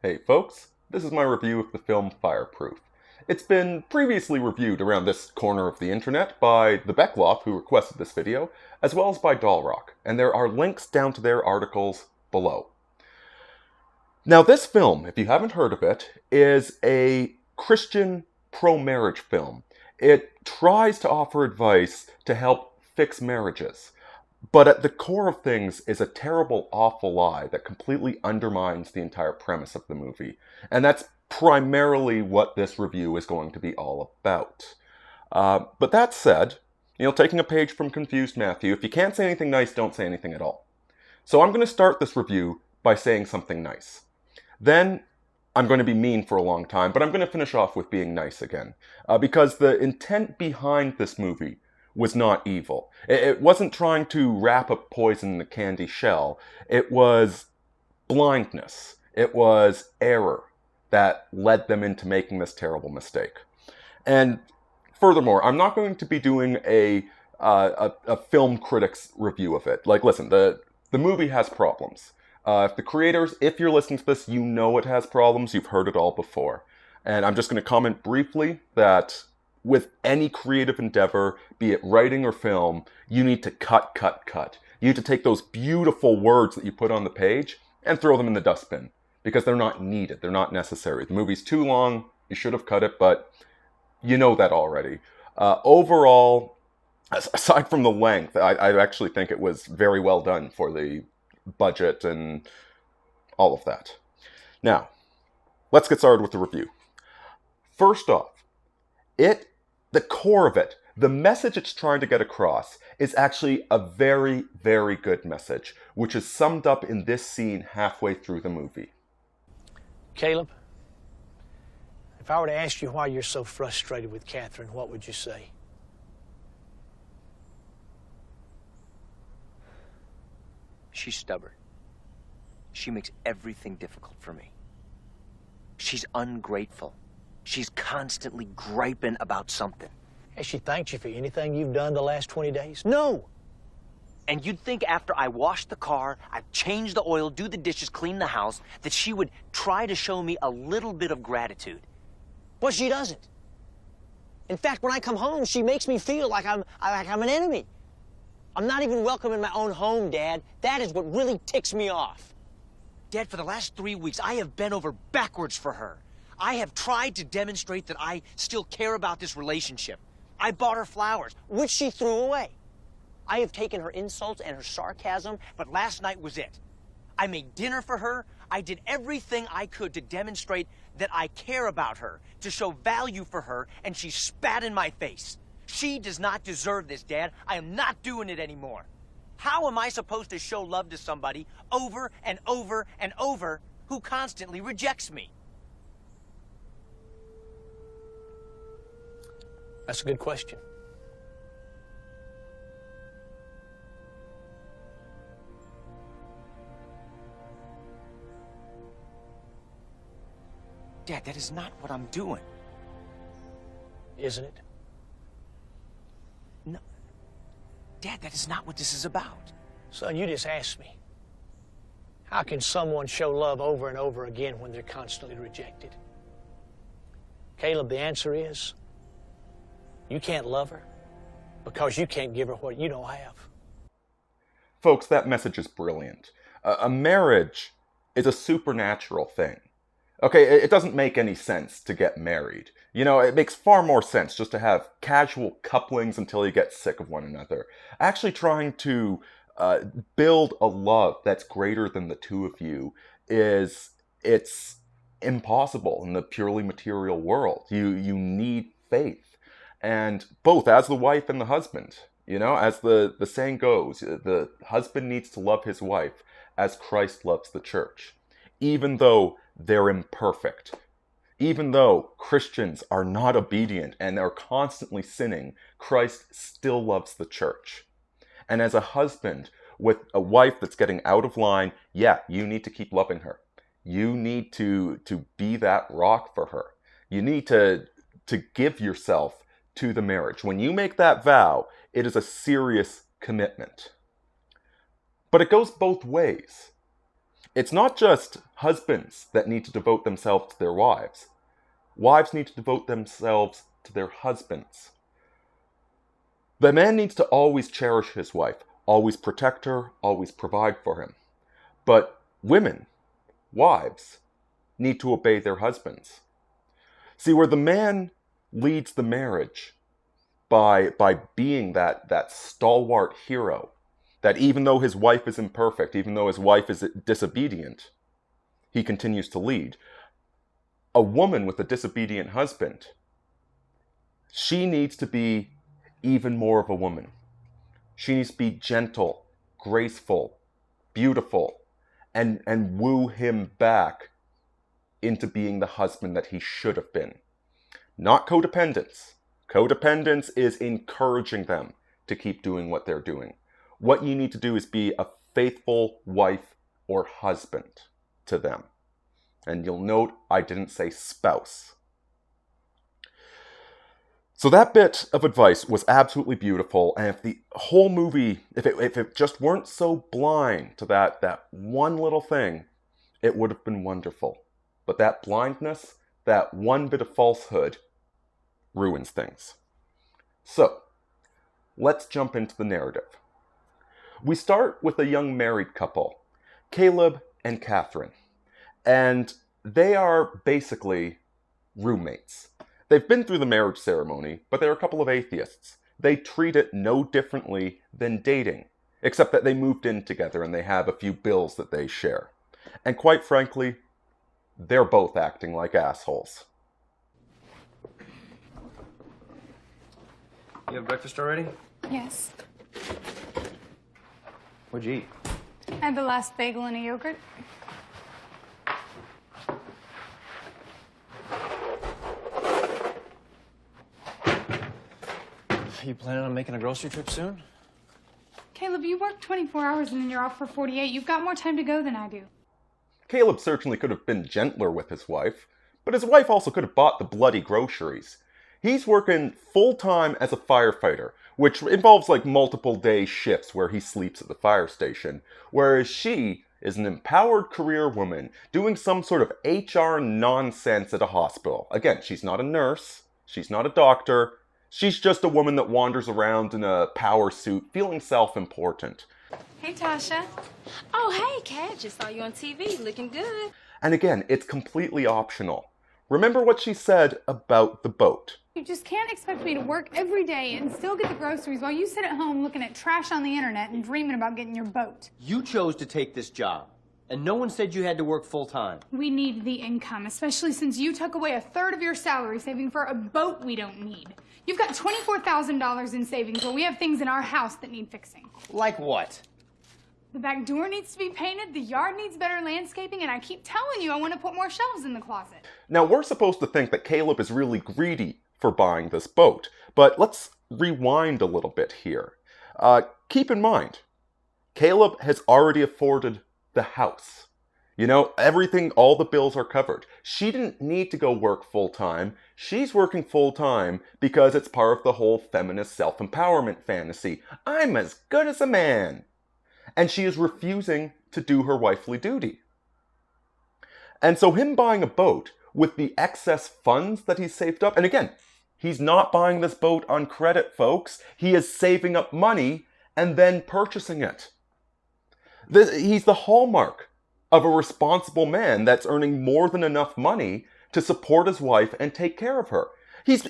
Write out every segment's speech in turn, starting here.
Hey folks, this is my review of the film Fireproof. It's been previously reviewed around this corner of the internet by the MacLeod who requested this video, as well as by Dollrock, and there are links down to their articles below. Now this film, if you haven't heard of it, is a Christian pro-marriage film. It tries to offer advice to help fix marriages. But at the core of things is a terrible, awful lie that completely undermines the entire premise of the movie. And that's primarily what this review is going to be all about. But that said, taking a page from Confused Matthew, if you can't say anything nice, don't say anything at all. So I'm going to start this review by saying something nice. Then I'm going to be mean for a long time, but I'm going to finish off with being nice again. Because the intent behind this movie was not evil. It wasn't trying to wrap up poison in a candy shell. It was blindness. It was error that led them into making this terrible mistake. And furthermore, I'm not going to be doing a film critic's review of it. Like, listen, the movie has problems. If the creators, if you're listening to this, you know it has problems. You've heard it all before. And I'm just going to comment briefly that with any creative endeavor, be it writing or film, you need to cut. You need to take those beautiful words that you put on the page and throw them in the dustbin because they're not needed. They're not necessary. The movie's too long. You should have cut it, but you know that already. Overall, aside from the length, I actually think it was very well done for the budget and all of that. Now, let's get started with the review. First off, the core of it, the message it's trying to get across is actually a very, very good message, which is summed up in this scene halfway through the movie. Caleb, if I were to ask you why you're so frustrated with Catherine, what would you say? She's stubborn. She makes everything difficult for me. She's ungrateful. She's constantly griping about something. Has she thanked you for anything you've done the last 20 days? No! And you'd think after I wash the car, I've changed the oil, do the dishes, clean the house, that she would try to show me a little bit of gratitude. But she doesn't. In fact, when I come home, she makes me feel like I'm an enemy. I'm not even welcome in my own home, Dad. That is what really ticks me off. Dad, for the last 3 weeks, I have bent over backwards for her. I have tried to demonstrate that I still care about this relationship. I bought her flowers, which she threw away. I have taken her insults and her sarcasm, but last night was it. I made dinner for her. I did everything I could to demonstrate that I care about her, to show value for her, and she spat in my face. She does not deserve this, Dad. I am not doing it anymore. How am I supposed to show love to somebody over and over and over who constantly rejects me? That's a good question. Dad, that is not what I'm doing. Isn't it? No. Dad, that is not what this is about. Son, you just asked me. How can someone show love over and over again when they're constantly rejected? Caleb, the answer is, you can't love her because you can't give her what you don't have. Folks, that message is brilliant. A marriage is a supernatural thing. Okay, it doesn't make any sense to get married. It makes far more sense just to have casual couplings until you get sick of one another. Actually trying to build a love that's greater than the two of you it's impossible in the purely material world. You need faith. And both as the wife and the husband, as the saying goes, the husband needs to love his wife as Christ loves the church, even though they're imperfect. Even though Christians are not obedient and are constantly sinning, Christ still loves the church. And as a husband with a wife that's getting out of line, yeah, you need to keep loving her. You need to be that rock for her. You need to give yourself to the marriage. When you make that vow, it is a serious commitment. But it goes both ways. It's not just husbands that need to devote themselves to their wives. Wives need to devote themselves to their husbands. The man needs to always cherish his wife, always protect her, always provide for him. But women, wives, need to obey their husbands. See, where the man leads the marriage by being that stalwart hero, that even though his wife is imperfect, even though his wife is disobedient, he continues to lead. A woman with a disobedient husband, she needs to be even more of a woman. She needs to be gentle, graceful, beautiful, and woo him back into being the husband that he should have been. Not codependence. Codependence is encouraging them to keep doing what they're doing. What you need to do is be a faithful wife or husband to them. And you'll note I didn't say spouse. So that bit of advice was absolutely beautiful, and if the whole movie, if it just weren't so blind to that one little thing, it would have been wonderful. But that blindness, that one bit of falsehood, ruins things. So, let's jump into the narrative. We start with a young married couple, Caleb and Catherine, and they are basically roommates. They've been through the marriage ceremony, but they're a couple of atheists. They treat it no differently than dating, except that they moved in together and they have a few bills that they share. And quite frankly, they're both acting like assholes. You have breakfast already? Yes. What'd you eat? I had the last bagel and a yogurt. You planning on making a grocery trip soon? Caleb, you work 24 hours and then you're off for 48. You've got more time to go than I do. Caleb certainly could have been gentler with his wife, but his wife also could have bought the bloody groceries. He's working full-time as a firefighter, which involves like multiple day shifts where he sleeps at the fire station, whereas she is an empowered career woman doing some sort of HR nonsense at a hospital. Again, she's not a nurse, she's not a doctor, she's just a woman that wanders around in a power suit feeling self-important. Hey, Tasha. Oh, hey, Kat. Just saw you on TV. Looking good. And again, it's completely optional. Remember what she said about the boat. You just can't expect me to work every day and still get the groceries while you sit at home looking at trash on the internet and dreaming about getting your boat. You chose to take this job, and no one said you had to work full time. We need the income, especially since you took away 1/3 of your salary saving for a boat we don't need. You've got $24,000 in savings while we have things in our house that need fixing. Like what? The back door needs to be painted, the yard needs better landscaping, and I keep telling you I want to put more shelves in the closet. Now, we're supposed to think that Caleb is really greedy for buying this boat, but let's rewind a little bit here. Keep in mind, Caleb has already afforded the house. You know, everything, all the bills are covered. She didn't need to go work full-time. She's working full-time because it's part of the whole feminist self-empowerment fantasy. I'm as good as a man. And she is refusing to do her wifely duty. And so him buying a boat with the excess funds that he's saved up, and again, he's not buying this boat on credit, folks. He is saving up money and then purchasing it. He's the hallmark of a responsible man that's earning more than enough money to support his wife and take care of her. He's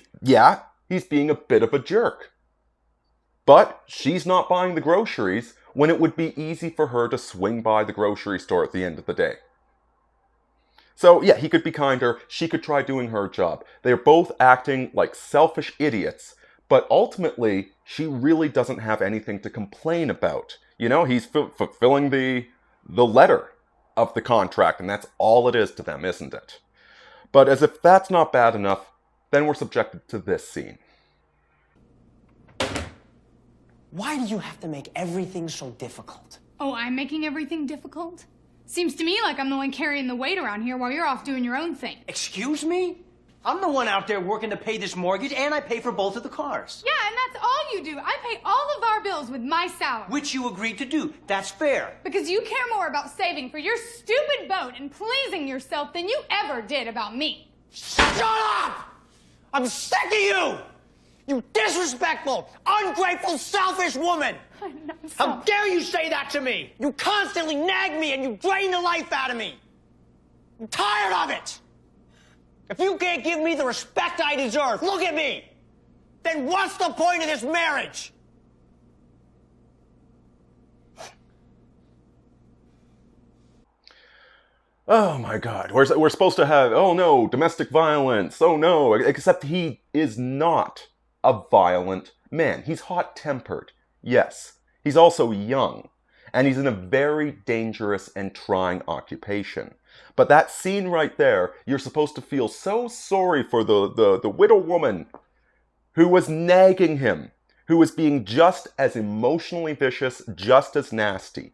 being a bit of a jerk. But she's not buying the groceries when it would be easy for her to swing by the grocery store at the end of the day. So yeah, he could be kinder, she could try doing her job. They're both acting like selfish idiots, but ultimately, she really doesn't have anything to complain about. You know, he's fulfilling the letter of the contract, and that's all it is to them, isn't it? But as if that's not bad enough, then we're subjected to this scene. Why do you have to make everything so difficult? Oh, I'm making everything difficult? Seems to me like I'm the one carrying the weight around here while you're off doing your own thing. Excuse me? I'm the one out there working to pay this mortgage, and I pay for both of the cars. Yeah, and that's all you do. I pay all of our bills with my salary. Which you agreed to do. That's fair. Because you care more about saving for your stupid boat and pleasing yourself than you ever did about me. Shut up! I'm sick of you! You disrespectful, ungrateful, selfish woman! I'm not How selfish. dare you say that to me? You constantly nag me and you drain the life out of me. I'm tired of it. If you can't give me the respect I deserve, look at me. Then what's the point of this marriage? Oh my god, we're supposed to have, oh no, domestic violence, oh no, except he is not a violent man. He's hot-tempered, yes. He's also young, and he's in a very dangerous and trying occupation. But that scene right there, you're supposed to feel so sorry for the widow woman who was nagging him, who was being just as emotionally vicious, just as nasty.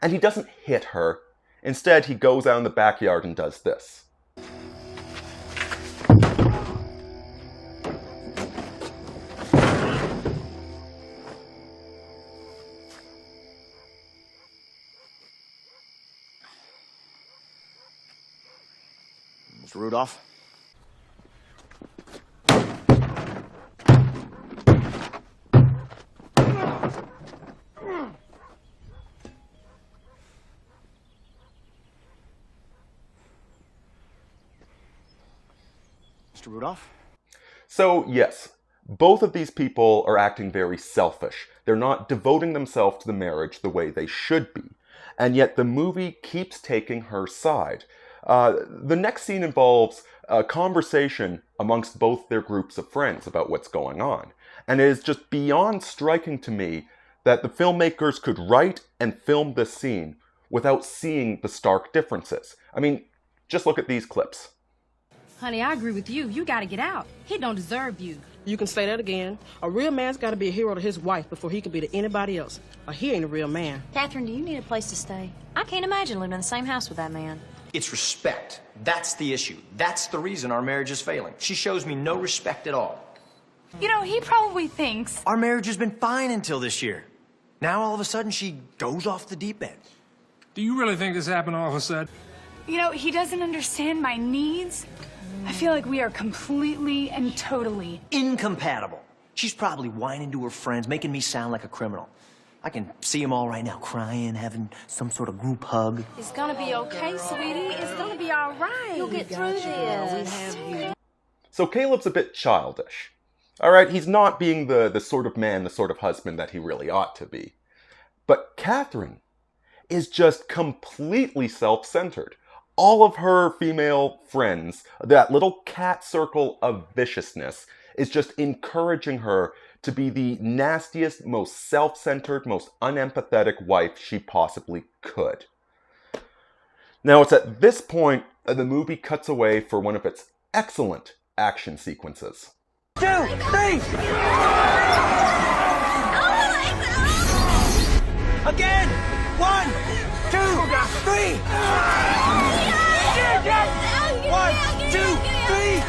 And he doesn't hit her. Instead, he goes out in the backyard and does this. Mr. Rudolph? Mr. Rudolph? So, yes, both of these people are acting very selfish. They're not devoting themselves to the marriage the way they should be. And yet the movie keeps taking her side. The next scene involves a conversation amongst both their groups of friends about what's going on. And it is just beyond striking to me that the filmmakers could write and film this scene without seeing the stark differences. I mean, just look at these clips. Honey, I agree with you. You gotta get out. He don't deserve you. You can say that again. A real man's got to be a hero to his wife before he can be to anybody else. Or he ain't a real man. Catherine, do you need a place to stay? I can't imagine living in the same house with that man. It's respect. That's the issue. That's the reason our marriage is failing. She shows me no respect at all. You know, he probably thinks... Our marriage has been fine until this year. Now all of a sudden she goes off the deep end. Do you really think this happened all of a sudden? You know, he doesn't understand my needs. I feel like we are completely and totally... Incompatible. She's probably whining to her friends, making me sound like a criminal. I can see them all right now, crying, having some sort of group hug. It's gonna be okay, sweetie. It's gonna be all right. You'll get through this. So Caleb's a bit childish. Alright, he's not being the sort of man, the sort of husband that he really ought to be. But Catherine is just completely self-centered. All of her female friends, that little cat circle of viciousness, is just encouraging her to be the nastiest, most self-centered, most unempathetic wife she possibly could. Now, it's at this point that the movie cuts away for one of its excellent action sequences. 2, 3! Again! 1, 2, 3! 1, 2, 3!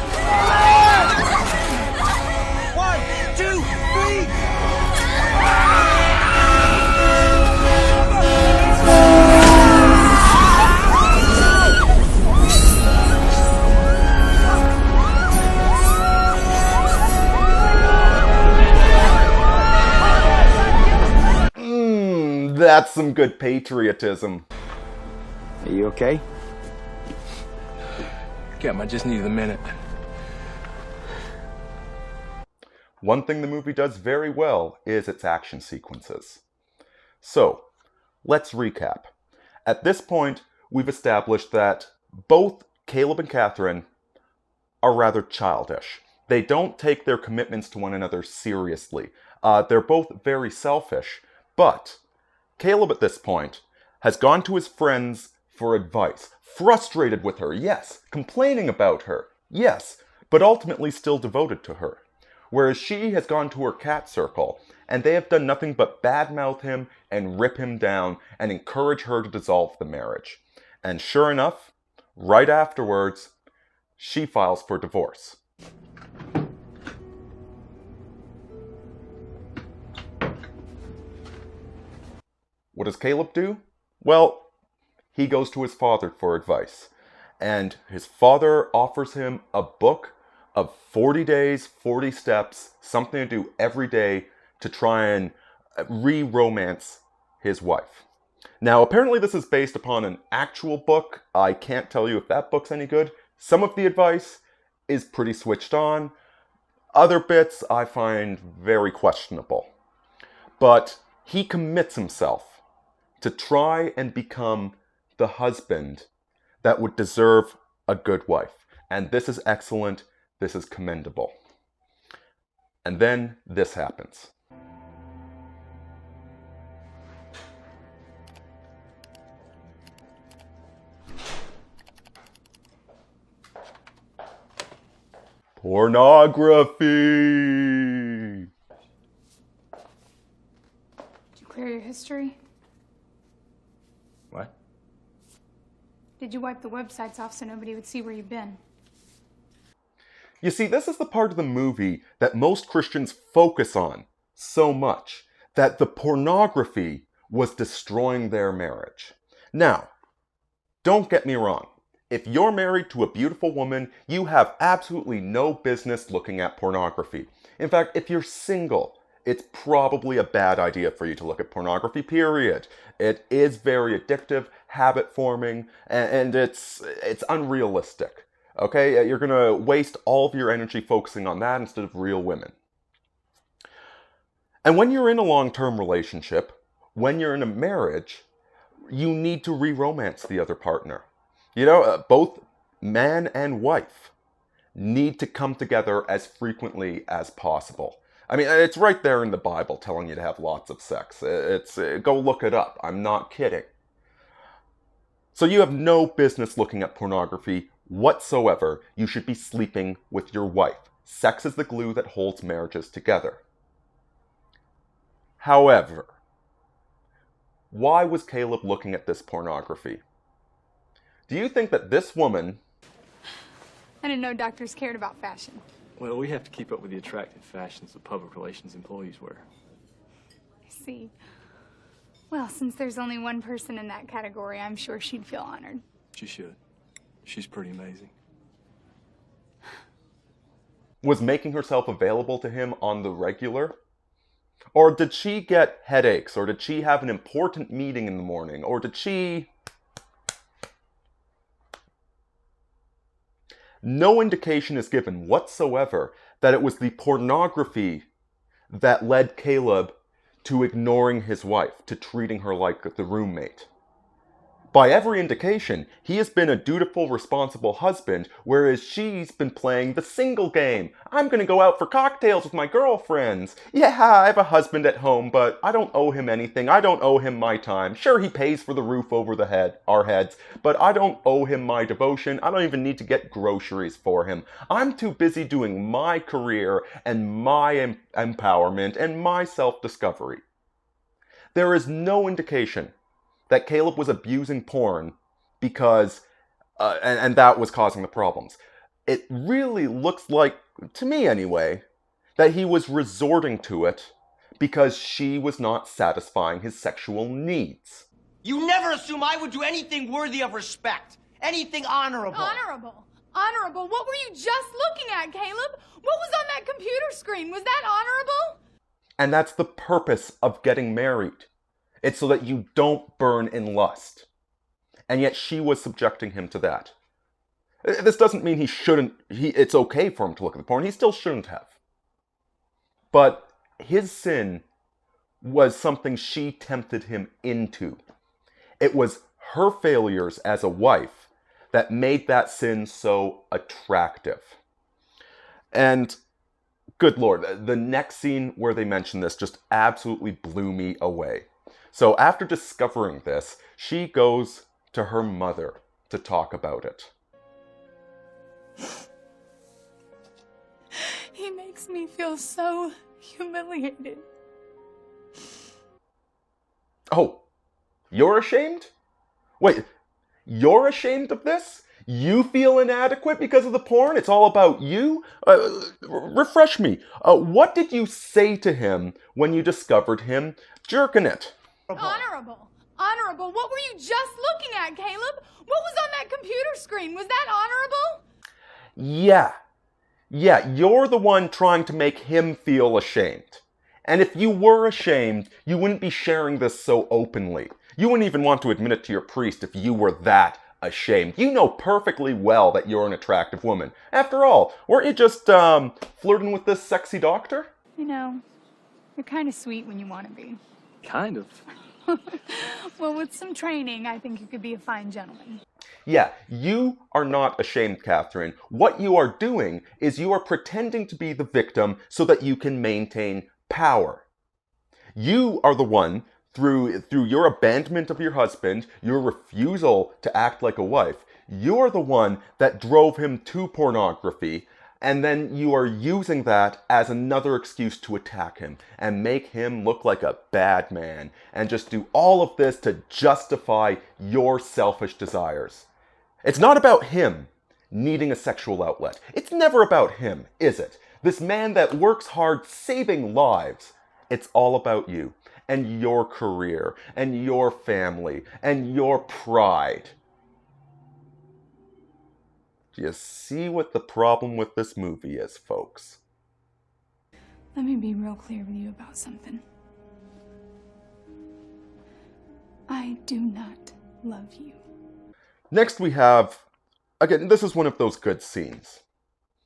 1, 2, 3! That's some good patriotism. Are you okay? Captain, I just needed a minute. One thing the movie does very well is its action sequences. So, let's recap. At this point, we've established that both Caleb and Catherine are rather childish. They don't take their commitments to one another seriously. They're both very selfish, but Caleb at this point has gone to his friends for advice, frustrated with her, yes, complaining about her, yes, but ultimately still devoted to her. Whereas she has gone to her cat circle, and they have done nothing but badmouth him and rip him down and encourage her to dissolve the marriage. And sure enough, right afterwards, she files for divorce. What does Caleb do? Well, he goes to his father for advice. And his father offers him a book of 40 days, 40 steps, something to do every day to try and re-romance his wife. Now, apparently this is based upon an actual book. I can't tell you if that book's any good. Some of the advice is pretty switched on. Other bits I find very questionable. But he commits himself to try and become the husband that would deserve a good wife. And this is excellent. This is commendable. And then this happens. Pornography! Did you clear your history? What? Did you wipe the websites off so nobody would see where you've been? You see, this is the part of the movie that most Christians focus on so much, that the pornography was destroying their marriage. Now, don't get me wrong. If you're married to a beautiful woman, you have absolutely no business looking at pornography. In fact, if you're single, it's probably a bad idea for you to look at pornography, period. It is very addictive, habit-forming, and it's unrealistic. Okay? You're gonna waste all of your energy focusing on that instead of real women. And when you're in a long-term relationship, when you're in a marriage, you need to re-romance the other partner. You know, both man and wife need to come together as frequently as possible. I mean, it's right there in the Bible telling you to have lots of sex. Go look it up. I'm not kidding. So you have no business looking at pornography whatsoever. You should be sleeping with your wife. Sex is the glue that holds marriages together. However, why was Caleb looking at this pornography? Do you think that this woman... I didn't know doctors cared about fashion. Well, we have to keep up with the attractive fashions that public relations employees wear. I see. Well, since there's only one person in that category, I'm sure she'd feel honored. She should. She's pretty amazing. Was making herself available to him on the regular? Or did she get headaches? Or did she have an important meeting in the morning? Or did she... No indication is given whatsoever that it was the pornography that led Caleb to ignoring his wife, to treating her like the roommate. By every indication, he has been a dutiful, responsible husband, whereas she's been playing the single game. I'm gonna go out for cocktails with my girlfriends. Yeah, I have a husband at home, but I don't owe him anything. I don't owe him my time. Sure, he pays for the roof over our heads, but I don't owe him my devotion. I don't even need to get groceries for him. I'm too busy doing my career and my empowerment and my self-discovery. There is no indication that Caleb was abusing porn because, and that was causing the problems. It really looks like, to me anyway, that he was resorting to it because she was not satisfying his sexual needs. You never assume I would do anything worthy of respect. Anything honorable. Honorable? Honorable? What were you just looking at, Caleb? What was on that computer screen? Was that honorable? And that's the purpose of getting married. It's so that you don't burn in lust. And yet she was subjecting him to that. This doesn't mean it's okay for him to look at the porn. He still shouldn't have. But his sin was something she tempted him into. It was her failures as a wife that made that sin so attractive. And good Lord, the next scene where they mention this just absolutely blew me away. So after discovering this, she goes to her mother to talk about it. He makes me feel so humiliated. Oh, you're ashamed? Wait, you're ashamed of this? You feel inadequate because of the porn? It's all about you? Refresh me. What did you say to him when you discovered him jerking it? Honorable. Honorable. What were you just looking at, Caleb? What was on that computer screen? Was that honorable? Yeah. Yeah, you're the one trying to make him feel ashamed. And if you were ashamed, you wouldn't be sharing this so openly. You wouldn't even want to admit it to your priest if you were that ashamed. You know perfectly well that you're an attractive woman. After all, weren't you just flirting with this sexy doctor? You know, you're kind of sweet when you want to be. Kind of. Well, with some training, I think you could be a fine gentleman. Yeah, you are not ashamed, Catherine. What you are doing is you are pretending to be the victim so that you can maintain power. You are the one, through your abandonment of your husband, your refusal to act like a wife, you're the one that drove him to pornography, and then you are using that as another excuse to attack him and make him look like a bad man and just do all of this to justify your selfish desires. It's not about him needing a sexual outlet. It's never about him, is it? This man that works hard saving lives. It's all about you and your career and your family and your pride. Do you see what the problem with this movie is, folks? Let me be real clear with you about something. I do not love you. Next we have, again, this is one of those good scenes.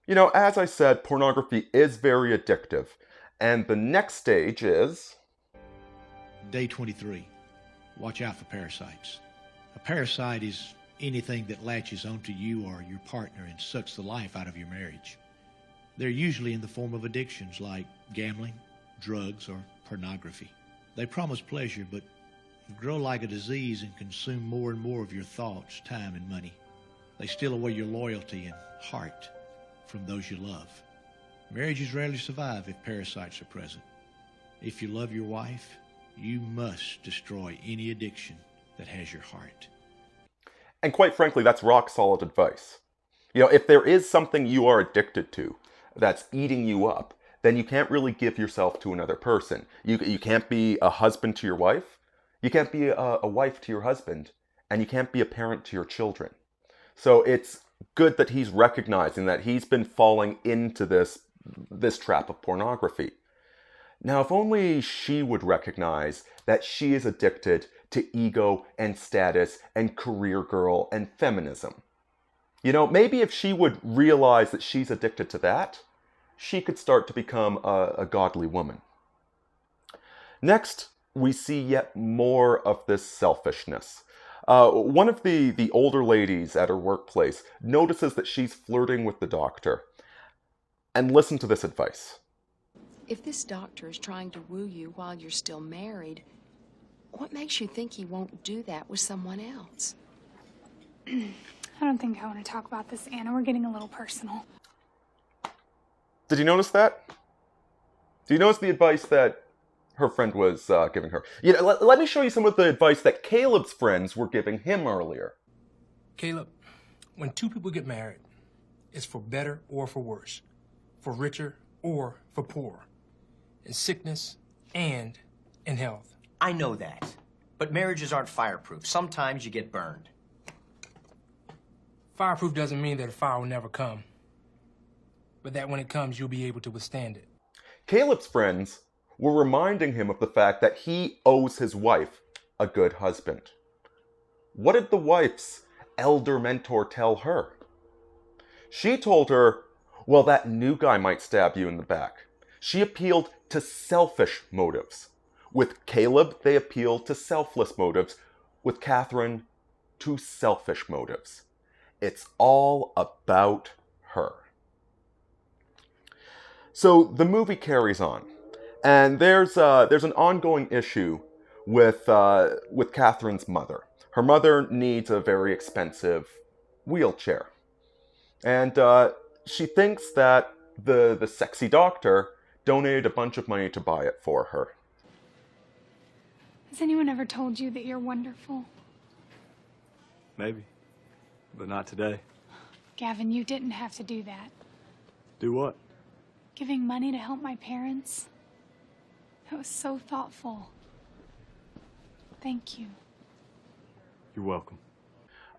You know, as I said, pornography is very addictive. And the next stage is... Day 23. Watch out for parasites. A parasite is anything that latches onto you or your partner and sucks the life out of your marriage. They're usually in the form of addictions like gambling, drugs, or pornography. They promise pleasure, but grow like a disease and consume more and more of your thoughts, time, and money. They steal away your loyalty and heart from those you love. Marriages rarely survive if parasites are present. If you love your wife, you must destroy any addiction that has your heart. And quite frankly, that's rock solid advice. You know, if there is something you are addicted to that's eating you up, then you can't really give yourself to another person. You can't be a husband to your wife, you can't be a wife to your husband, and you can't be a parent to your children. So it's good that he's recognizing that he's been falling into this trap of pornography. Now, if only she would recognize that she is addicted to ego and status and career girl and feminism. You know, maybe if she would realize that she's addicted to that, she could start to become a godly woman. Next, we see yet more of this selfishness. One of the older ladies at her workplace notices that she's flirting with the doctor. And listen to this advice. If this doctor is trying to woo you while you're still married, what makes you think he won't do that with someone else? I don't think I want to talk about this, Anna. We're getting a little personal. Did you notice that? Do you notice the advice that her friend was giving her? You know, let me show you some of the advice that Caleb's friends were giving him earlier. Caleb, when two people get married, it's for better or for worse, for richer or for poorer, in sickness and in health. I know that, but marriages aren't fireproof. Sometimes you get burned. Fireproof doesn't mean that a fire will never come, but that when it comes, you'll be able to withstand it. Caleb's friends were reminding him of the fact that he owes his wife a good husband. What did the wife's elder mentor tell her? She told her, well, that new guy might stab you in the back. She appealed to selfish motives. With Caleb, they appealed to selfless motives. With Catherine, to selfish motives. It's all about her. So the movie carries on. And there's an ongoing issue with Catherine's mother. Her mother needs a very expensive wheelchair. And she thinks that the sexy doctor donated a bunch of money to buy it for her. Has anyone ever told you that you're wonderful? Maybe. But not today. Gavin, you didn't have to do that. Do what? Giving money to help my parents. That was so thoughtful. Thank you. You're welcome.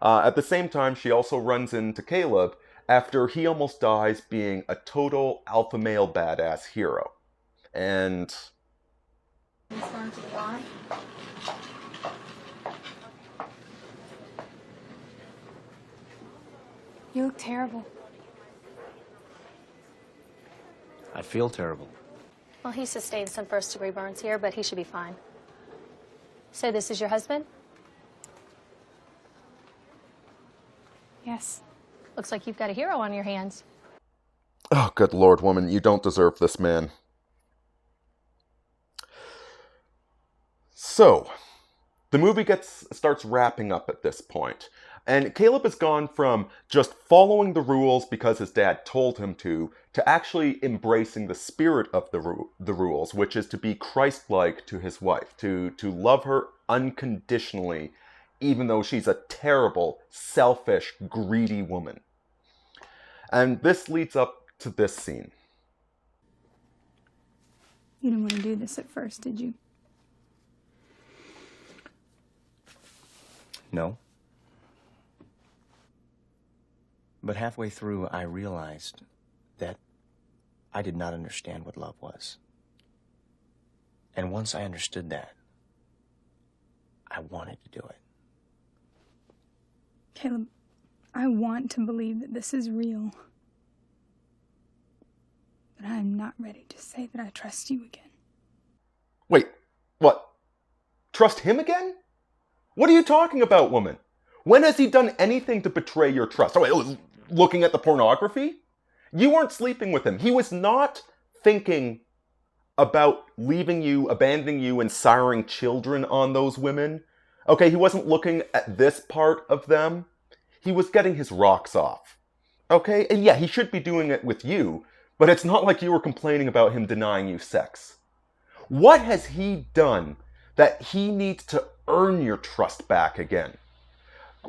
At the same time, she also runs into Caleb after he almost dies being a total alpha male badass hero. And You look terrible. I feel terrible. Well, he sustained some first-degree burns here, but he should be fine. So this is your husband? Yes. Looks like you've got a hero on your hands. oh, good lord, woman, you don't deserve this man. So, the movie starts wrapping up at this point, and Caleb has gone from just following the rules because his dad told him to actually embracing the spirit of the rules, which is to be Christ-like to his wife, to love her unconditionally, even though she's a terrible, selfish, greedy woman. And this leads up to this scene. You didn't want to do this at first, did you? No. But halfway through, I realized that I did not understand what love was. And once I understood that, I wanted to do it. Caleb, I want to believe that this is real. But I am not ready to say that I trust you again. Wait, what? Trust him again? What are you talking about, woman? When has he done anything to betray your trust? Oh, wait, looking at the pornography? You weren't sleeping with him. He was not thinking about leaving you, abandoning you, and siring children on those women. Okay, he wasn't looking at this part of them. He was getting his rocks off. Okay, and yeah, he should be doing it with you, but it's not like you were complaining about him denying you sex. What has he done that he needs to earn your trust back again?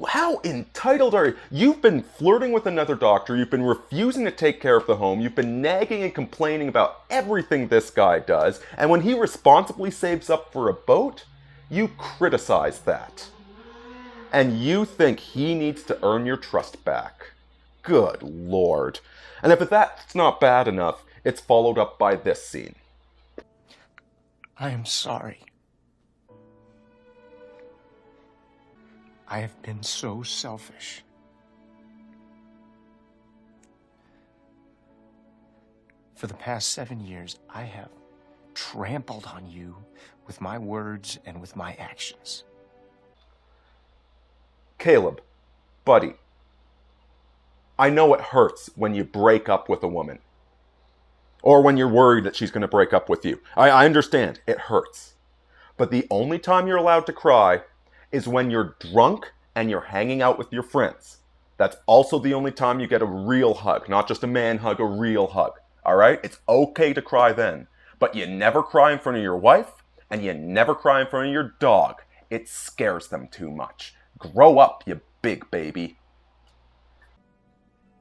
How entitled are you? You've been flirting with another doctor, you've been refusing to take care of the home, you've been nagging and complaining about everything this guy does, and when he responsibly saves up for a boat, you criticize that. And you think he needs to earn your trust back. Good lord. And if that's not bad enough, it's followed up by this scene. I am sorry. I have been so selfish. For the past 7 years, I have trampled on you with my words and with my actions. Caleb, buddy, I know it hurts when you break up with a woman. Or when you're worried that she's going to break up with you. I understand, it hurts. But the only time you're allowed to cry is when you're drunk and you're hanging out with your friends. That's also the only time you get a real hug, not just a man hug, a real hug. Alright? It's okay to cry then. But you never cry in front of your wife, and you never cry in front of your dog. It scares them too much. Grow up, you big baby.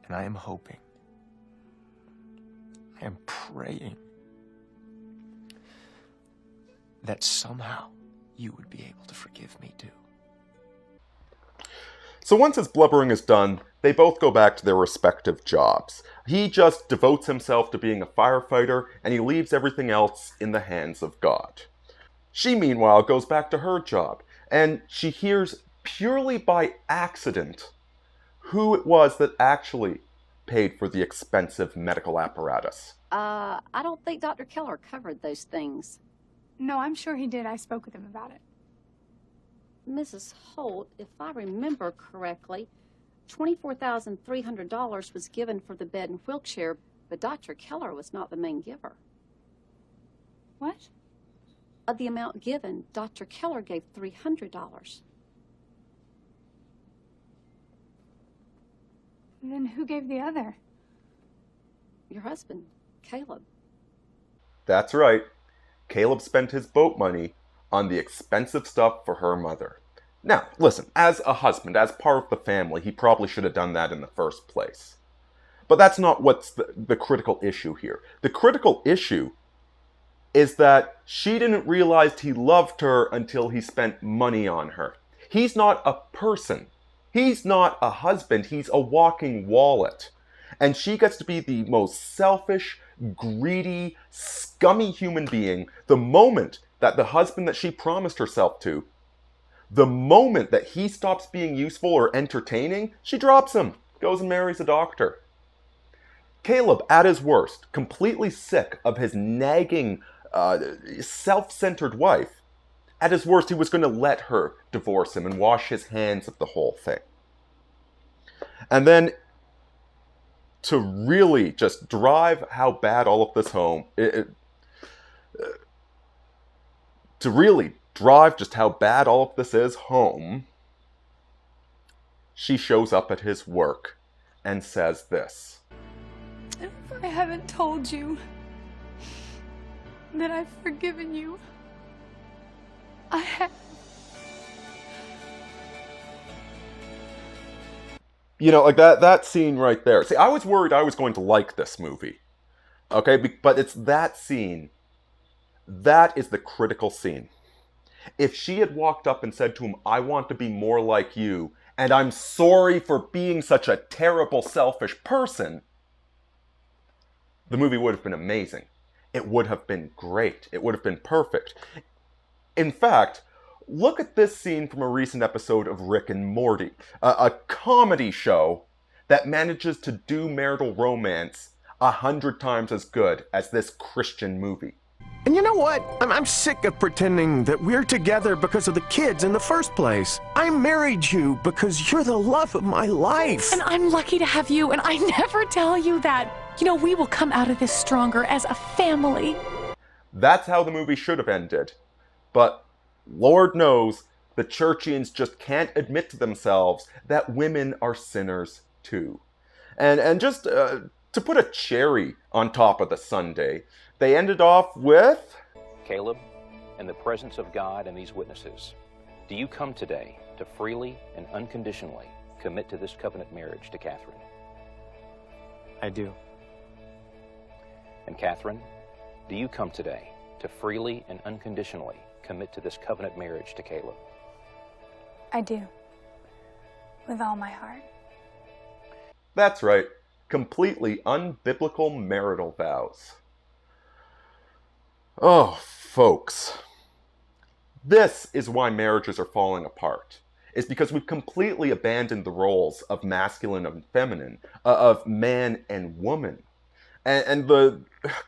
And I am hoping, I am praying that somehow you would be able to forgive me too. So once his blubbering is done, they both go back to their respective jobs. He just devotes himself to being a firefighter, and he leaves everything else in the hands of God. She, meanwhile, goes back to her job, and she hears purely by accident who it was that actually paid for the expensive medical apparatus. I don't think Dr. Keller covered those things. No, I'm sure he did. I spoke with him about it. Mrs. Holt, if I remember correctly, $24,300 was given for the bed and wheelchair, but Dr. Keller was not the main giver. What? Of the amount given, Dr. Keller gave $300. Then who gave the other? Your husband, Caleb. That's right. Caleb spent his boat money on the expensive stuff for her mother. Now, listen, as a husband, as part of the family, he probably should have done that in the first place. But that's not what's the critical issue here. The critical issue is that she didn't realize he loved her until he spent money on her. He's not a person. He's not a husband. He's a walking wallet. And she gets to be the most selfish, greedy, scummy human being the moment that the husband that she promised herself to, the moment that he stops being useful or entertaining, she drops him, goes and marries a doctor. Caleb, at his worst, completely sick of his nagging, self-centered wife, at his worst, he was going to let her divorce him and wash his hands of the whole thing. And then, to really just drive how bad all of this home, to really drive just how bad all of this is home, she shows up at his work and says this. If I haven't told you that I've forgiven you, I have. You know, like that scene right there. See, I was worried I was going to like this movie. Okay, but it's that scene. That is the critical scene. If she had walked up and said to him, I want to be more like you, and I'm sorry for being such a terrible, selfish person, the movie would have been amazing. It would have been great. It would have been perfect. In fact, look at this scene from a recent episode of Rick and Morty, a comedy show that manages to do marital romance 100 times as good as this Christian movie. And you know what? I'm sick of pretending that we're together because of the kids in the first place. I married you because you're the love of my life. And I'm lucky to have you, and I never tell you that. You know, we will come out of this stronger as a family. That's how the movie should have ended. But Lord knows the Churchians just can't admit to themselves that women are sinners too. And just to put a cherry on top of the sundae, they ended off with... Caleb, in the presence of God and these witnesses, do you come today to freely and unconditionally commit to this covenant marriage to Catherine? I do. And Catherine, do you come today to freely and unconditionally commit to this covenant marriage to Caleb? I do. With all my heart. That's right. Completely unbiblical marital vows. Oh, folks. This is why marriages are falling apart. It's because we've completely abandoned the roles of masculine and feminine, of man and woman. God,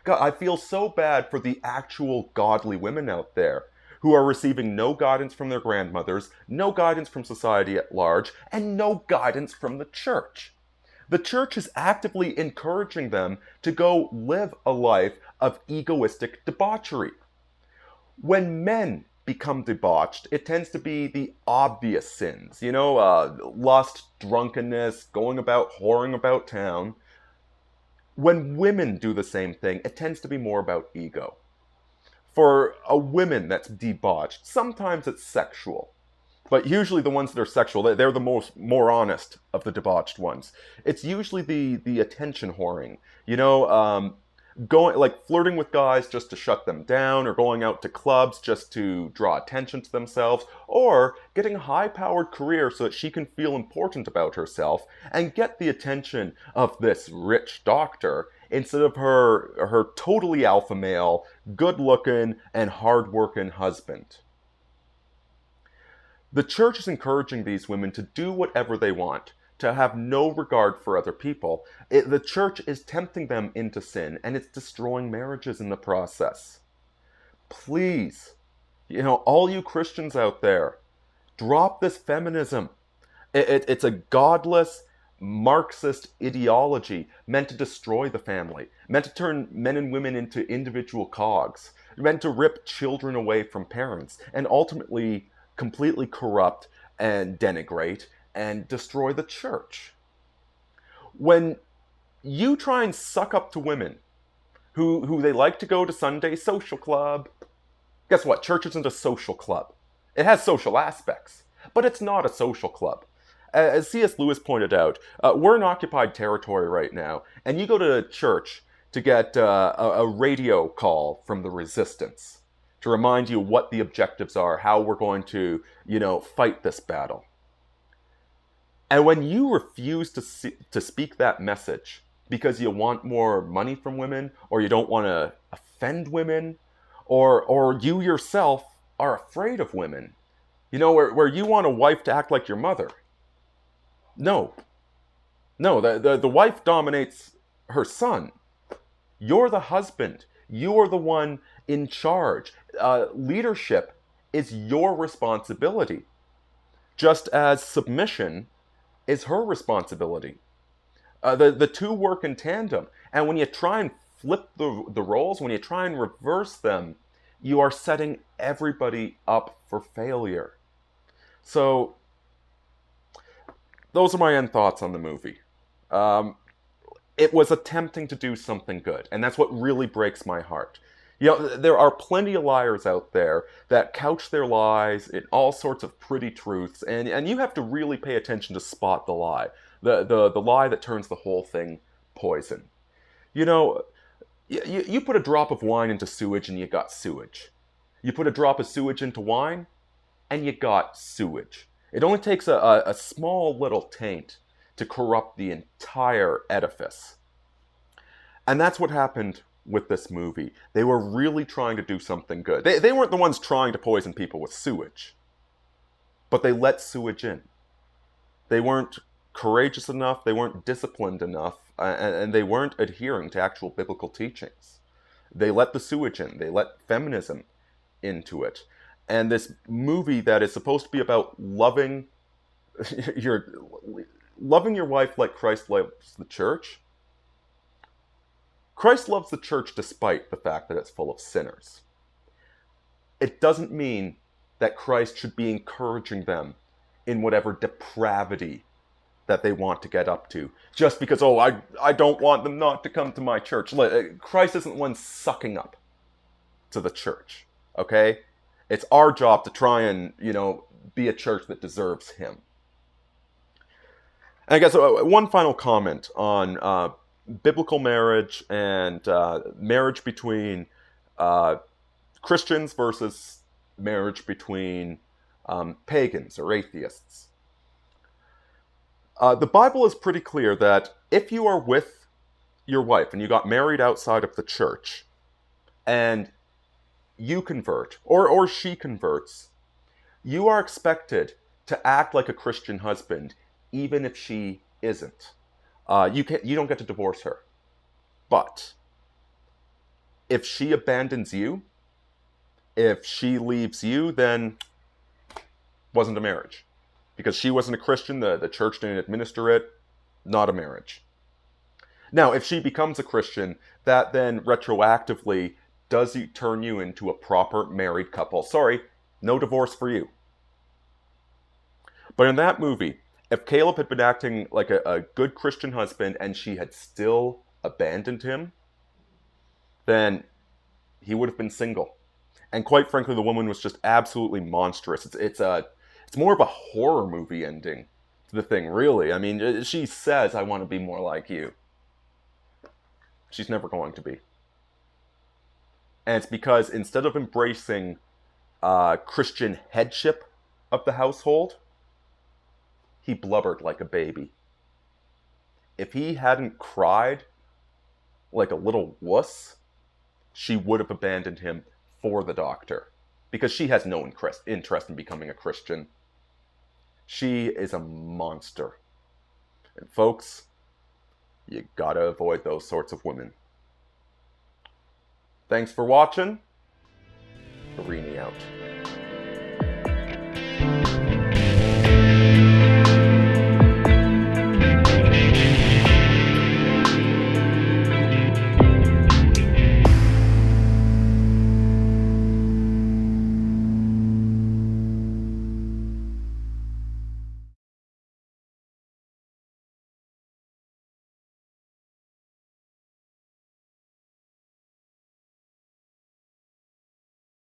I feel so bad for the actual godly women out there who are receiving no guidance from their grandmothers, no guidance from society at large, and no guidance from the church. The church is actively encouraging them to go live a life of egoistic debauchery. When men become debauched, it tends to be the obvious sins, you know, lust, drunkenness, going about, whoring about town. When women do the same thing, it tends to be more about ego. For a woman that's debauched, sometimes it's sexual. But usually the ones that are sexual, they're the more honest of the debauched ones. It's usually the attention whoring. You know, going like flirting with guys just to shut them down, or going out to clubs just to draw attention to themselves, or getting a high-powered career so that she can feel important about herself and get the attention of this rich doctor instead of her totally alpha male, good-looking, and hard-working husband. The church is encouraging these women to do whatever they want, to have no regard for other people. The church is tempting them into sin, and it's destroying marriages in the process. Please, you know, all you Christians out there, drop this feminism. It's a godless, Marxist ideology meant to destroy the family, meant to turn men and women into individual cogs, meant to rip children away from parents, and ultimately completely corrupt and denigrate and destroy the church. When you try and suck up to women who they like to go to Sunday social club, guess what? Church isn't a social club. It has social aspects. But it's not a social club. As C.S. Lewis pointed out, we're in occupied territory right now, and you go to church to get a radio call from the resistance to remind you what the objectives are, how we're going to, fight this battle. And when you refuse to speak that message because you want more money from women, or you don't want to offend women, or you yourself are afraid of women, where you want a wife to act like your mother. No, the wife dominates her son. You're the husband. You're the one in charge. Leadership is your responsibility, just as submission is her responsibility. The two work in tandem. And when you try and flip the roles, when you try and reverse them, you are setting everybody up for failure. So, those are my end thoughts on the movie. It was attempting to do something good, and that's what really breaks my heart. There are plenty of liars out there that couch their lies in all sorts of pretty truths, and you have to really pay attention to spot the lie. The lie that turns the whole thing poison. You put a drop of wine into sewage and you got sewage. You put a drop of sewage into wine and you got sewage. It only takes a small little taint to corrupt the entire edifice. And that's what happened with this movie. They were really trying to do something good. They weren't the ones trying to poison people with sewage, but they let sewage in. They weren't courageous enough, they weren't disciplined enough, and they weren't adhering to actual biblical teachings. They let the sewage in. They let feminism into it. And this movie that is supposed to be about loving your wife like Christ loves the church. Christ loves the church despite the fact that it's full of sinners. It doesn't mean that Christ should be encouraging them in whatever depravity that they want to get up to, just because, I don't want them not to come to my church. Christ isn't one sucking up to the church, okay? It's our job to try and, be a church that deserves him. And I guess one final comment on biblical marriage and marriage between Christians versus marriage between pagans or atheists. The Bible is pretty clear that if you are with your wife and you got married outside of the church and you convert or she converts, you are expected to act like a Christian husband even if she isn't. You don't get to divorce her. But if she abandons you, if she leaves you, then wasn't a marriage. Because she wasn't a Christian, the church didn't administer it, not a marriage. Now, if she becomes a Christian, that then retroactively does turn you into a proper married couple. Sorry, no divorce for you. But in that movie, if Caleb had been acting like a good Christian husband and she had still abandoned him, then he would have been single. And quite frankly, the woman was just absolutely monstrous. It's more of a horror movie ending to the thing, really. I mean, she says, I want to be more like you. She's never going to be. And it's because instead of embracing Christian headship of the household, he blubbered like a baby. If he hadn't cried like a little wuss, she would have abandoned him for the doctor. Because she has no interest in becoming a Christian. She is a monster. And folks, you gotta avoid those sorts of women. Thanks for watching. Arini out.